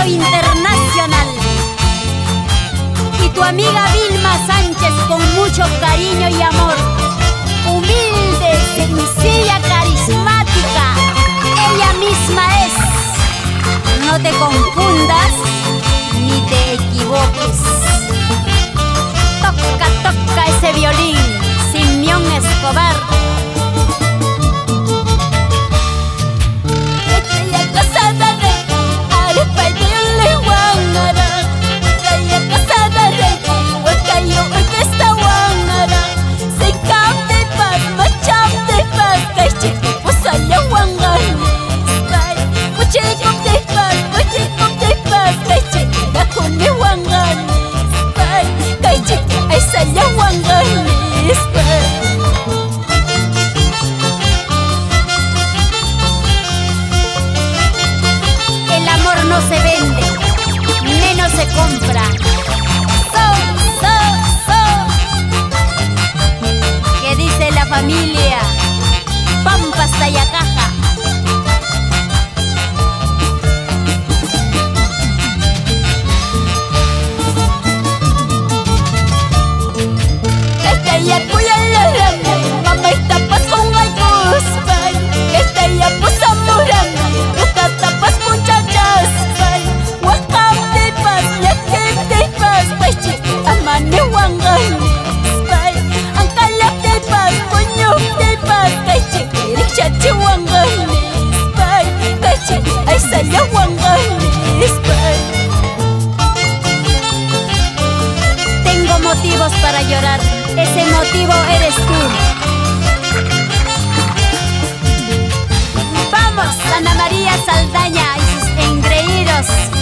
Reconocido internacional. Y tu amiga Vilma Sánchez con mucho cariño y amor. Humilde, sencilla, carismática, ella misma es. No te confundas ni te equivoques. Toca, toca ese violín, Simeón Escobar. El amor no se vende, menos se compra. ¿Qué dice la familia? Pampas Tayacaja. Tengo motivos para llorar, ese motivo eres tú. Vamos, Ana María Saldaña y sus engreídos.